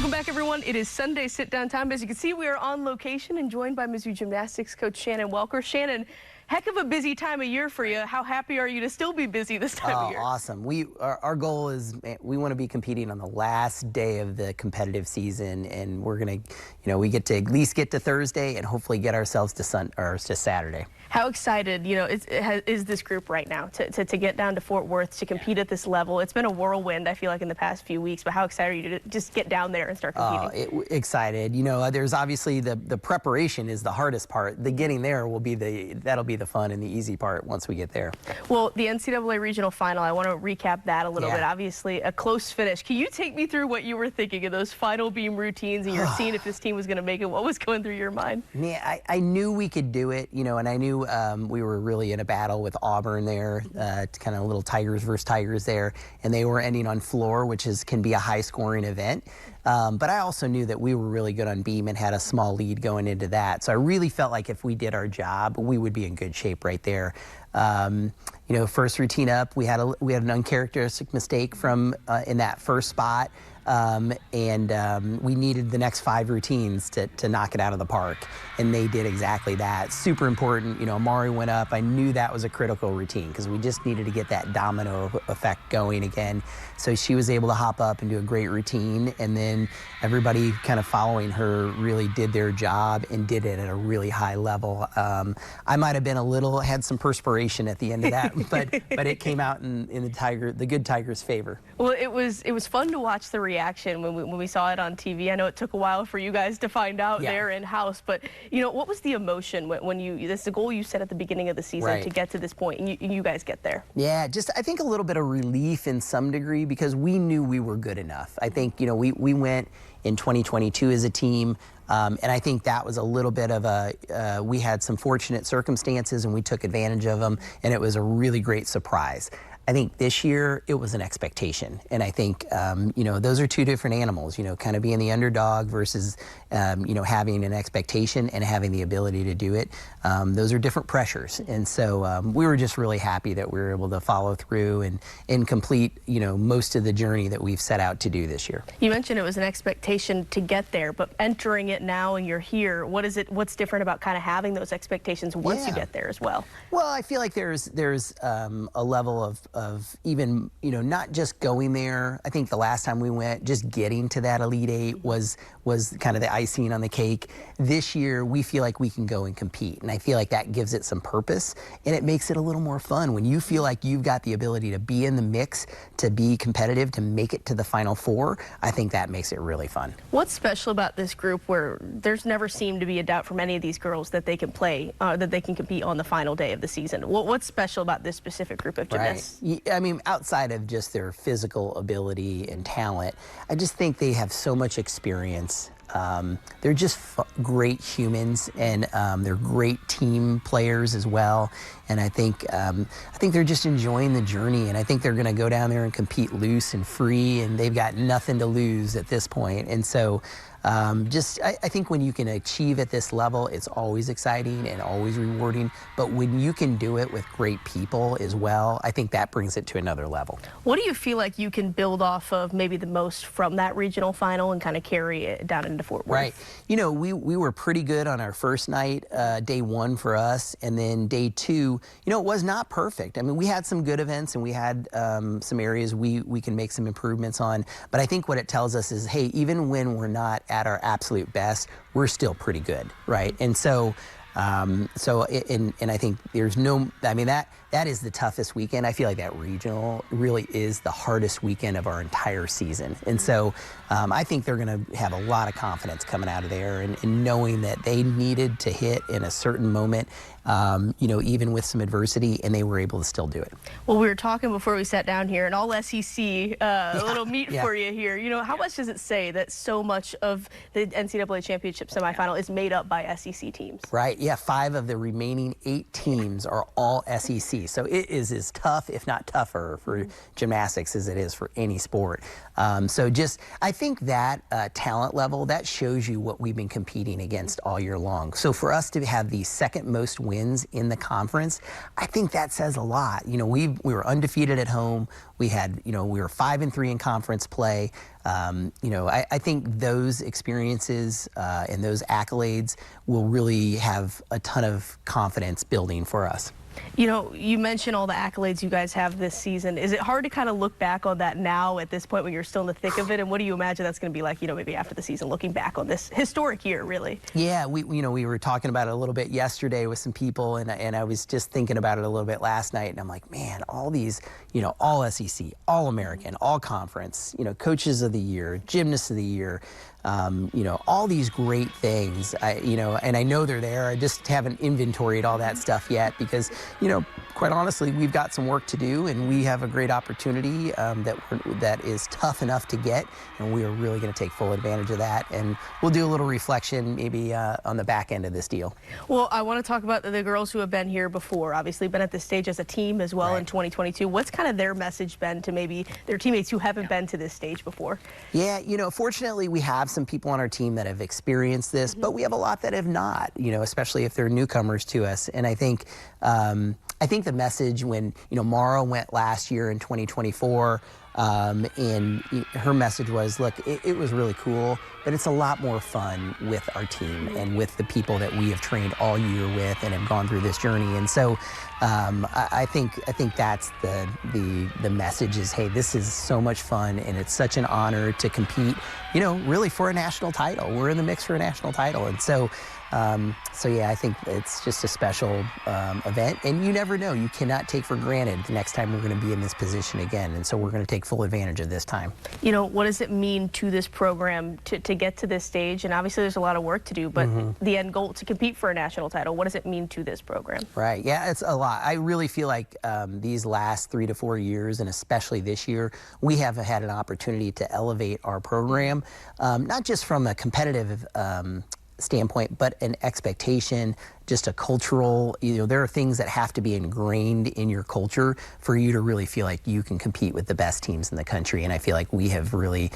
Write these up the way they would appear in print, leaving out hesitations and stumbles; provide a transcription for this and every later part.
Welcome back, everyone. It is Sunday sit-down time. As you can see, we are on location and joined by Mizzou gymnastics coach Shannon Welker. Shannon, heck of a busy time of year for you. How happy are you to still be busy this time of year? Awesome. Our goal is we want to be competing on the last day of the competitive season, and we're gonna, we get to at least get to Thursday and hopefully get ourselves to Saturday. How excited, is this group right now to get down to Fort Worth to compete at this level? It's been a whirlwind, I feel like, in the past few weeks, but how excited are you to just get down there and start competing? Excited. There's obviously the preparation is the hardest part. The getting there that'll be the fun and the easy part once we get there. Well, the NCAA regional final, I want to recap that a little bit. Obviously, a close finish. Can you take me through what you were thinking of those final beam routines and you're seeing if this team was going to make it? What was going through your mind? Yeah, I knew we could do it, and I knew we were really in a battle with Auburn there, kind of little Tigers versus Tigers there, and they were ending on floor, which can be a high-scoring event. But I also knew that we were really good on beam and had a small lead going into that. So I really felt like if we did our job, we would be in good shape right there. First routine up, we had an uncharacteristic mistake from in that first spot. We needed the next 5 routines to knock it out of the park, and they did exactly that. Super important. Amari went up. I knew that was a critical routine because we just needed to get that domino effect going again. So she was able to hop up and do a great routine, and then everybody kind of following her really did their job and did it at a really high level. I might have been had some perspiration at the end of that, but it came out in the good Tigers' favor. Well, it was fun to watch the reaction when we saw it on TV. I know it took a while for you guys to find out there in-house, but what was the emotion when that's the goal you set at the beginning of the season to get to this point, and you guys get there? Yeah, just I think a little bit of relief in some degree because we knew we were good enough. I think we went in 2022 as a team. And I think that was a little bit of we had some fortunate circumstances and we took advantage of them, and it was a really great surprise. I think this year it was an expectation, and I think those are two different animals. Kind of being the underdog versus having an expectation and having the ability to do it. Those are different pressures, and so we were just really happy that we were able to follow through and complete most of the journey that we've set out to do this year. You mentioned it was an expectation to get there, but entering it now and you're here, what's different about kind of having those expectations once you get there as well? Well, I feel like there's a level of even not just going there. I think the last time we went, just getting to that Elite Eight was kind of the icing on the cake. This year we feel like we can go and compete, and I feel like that gives it some purpose and it makes it a little more fun when you feel like you've got the ability to be in the mix, to be competitive, to make it to the Final Four. I think that makes it really fun. What's special about this group where there's never seemed to be a doubt from any of these girls that they can play, that they can compete on the final day of the season? What's special about this specific group of gymnasts? I mean, outside of just their physical ability and talent, I just think they have so much experience. They're just great humans, and they're great team players as well. And I think they're just enjoying the journey, and I think they're going to go down there and compete loose and free, and they've got nothing to lose at this point. And so I think when you can achieve at this level, it's always exciting and always rewarding. But when you can do it with great people as well, I think that brings it to another level. What do you feel like you can build off of maybe the most from that regional final and kind of carry it down into Fort Worth? Right. We were pretty good on our first night, day 1 for us, and then day 2, it was not perfect. I mean, we had some good events and we had some areas we can make some improvements on. But I think what it tells us is, hey, even when we're not at our absolute best, we're still pretty good, right? And so and I think that is the toughest weekend. I feel like that regional really is the hardest weekend of our entire season. And so I think they're going to have a lot of confidence coming out of there and knowing that they needed to hit in a certain moment, even with some adversity, and they were able to still do it. Well, we were talking before we sat down here, and all SEC, a little meat for you here. How much does it say that so much of the NCAA championship semifinal is made up by SEC teams? Right. Yeah, 5 of the remaining 8 teams are all SEC. see. So it is as tough, if not tougher, for gymnastics as it is for any sport. So just, I think that talent level, that shows you what we've been competing against all year long. So for us to have the second most wins in the conference, I think that says a lot. You know, we were undefeated at home. We had, you know, we were 5-3 in conference play. You know, I think those experiences and those accolades will really have a ton of confidence building for us. You know, you mentioned all the accolades you guys have this season. Is it hard to kind of look back on that now at this point when you're still in the thick of it? And what do you imagine that's going to be like, you know, maybe after the season, looking back on this historic year, really? Yeah, you know, we were talking about it a little bit yesterday with some people, and I was just thinking about it a little bit last night, and I'm like, man, all these, you know, all SEC, all American, all conference, you know, coaches of the year, gymnasts of the year, you know, all these great things, you know, and I know they're there. I just haven't inventoried all that stuff yet because, you know, quite honestly, we've got some work to do, and we have a great opportunity that is tough enough to get, and we are really going to take full advantage of that. And we'll do a little reflection maybe on the back end of this deal. Well, I want to talk about the girls who have been here before, obviously been at this stage as a team as well in 2022. What's kind of their message been to maybe their teammates who haven't been to this stage before? Yeah, you know, fortunately, we have some people on our team that have experienced this, but we have a lot that have not, you know, especially if they're newcomers to us. And I think the message when, you know, Mara went last year in 2024, and her message was, look, it was really cool, but it's a lot more fun with our team and with the people that we have trained all year with and have gone through this journey. And so I think that's the message is, hey, this is so much fun, and it's such an honor to compete, you know, really for a national title. We're in the mix for a national title. And so yeah, I think it's just a special event, and you never know. You cannot take for granted the next time we're going to be in this position again, and so we're going to take full advantage of this time. You know, what does it mean to this program to get to this stage? And obviously there's a lot of work to do, but the end goal to compete for a national title, what does it mean to this program? Right, yeah, it's a lot. I really feel like these last 3 to 4 years, and especially this year, we have had an opportunity to elevate our program, not just from a competitive standpoint, but an expectation, just a cultural, you know, there are things that have to be ingrained in your culture for you to really feel like you can compete with the best teams in the country. And I feel like we have really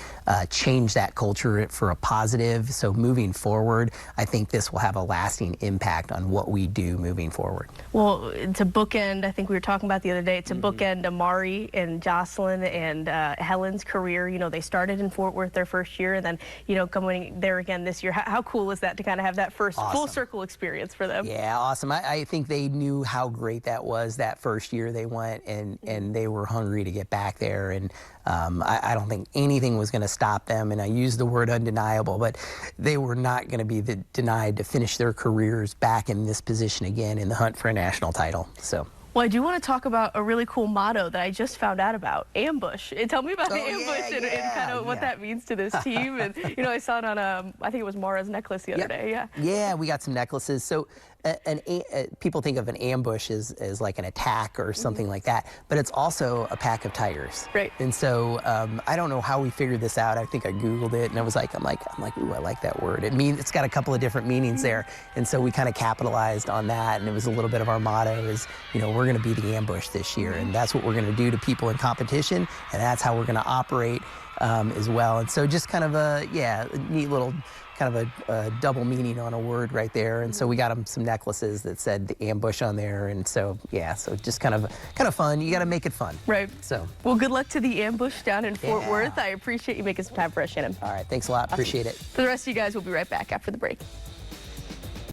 changed that culture for a positive. So moving forward, I think this will have a lasting impact on what we do moving forward. Well, to bookend, I think we were talking about the other day, to bookend Amari and Jocelyn and Helen's career. You know, they started in Fort Worth their first year, and then, you know, coming there again this year. How cool is that to kind of have that first full circle experience for them? Yeah, awesome. I think they knew how great that was that first year they went, and they were hungry to get back there. And I don't think anything was going to stop them. And I use the word undeniable, but they were not going to be denied to finish their careers back in this position again in the hunt for a national title. So. Well, I do want to talk about a really cool motto that I just found out about, ambush. Tell me about the ambush and kind of what that means to this team. And, you know, I saw it on, I think it was Mara's necklace the other day. Yeah, we got some necklaces. So people think of an ambush as like an attack or something like that, but it's also a pack of tigers. Right. And so I don't know how we figured this out. I think I Googled it, and I was like, I'm like, ooh, I like that word. It's got a couple of different meanings there. And so we kind of capitalized on that, and it was a little bit of our motto is, you know, we're going to be the ambush this year, and that's what we're going to do to people in competition, and that's how we're going to operate as well. And so just kind of a neat little kind of a double meaning on a word right there. And so we got them some necklaces that said the ambush on there. And so, yeah, so just kind of fun. You got to make it fun. Right. So. Well, good luck to the ambush down in Fort Worth. I appreciate you making some time for us, Shannon. All right. Thanks a lot. Appreciate it. For the rest of you guys, we'll be right back after the break.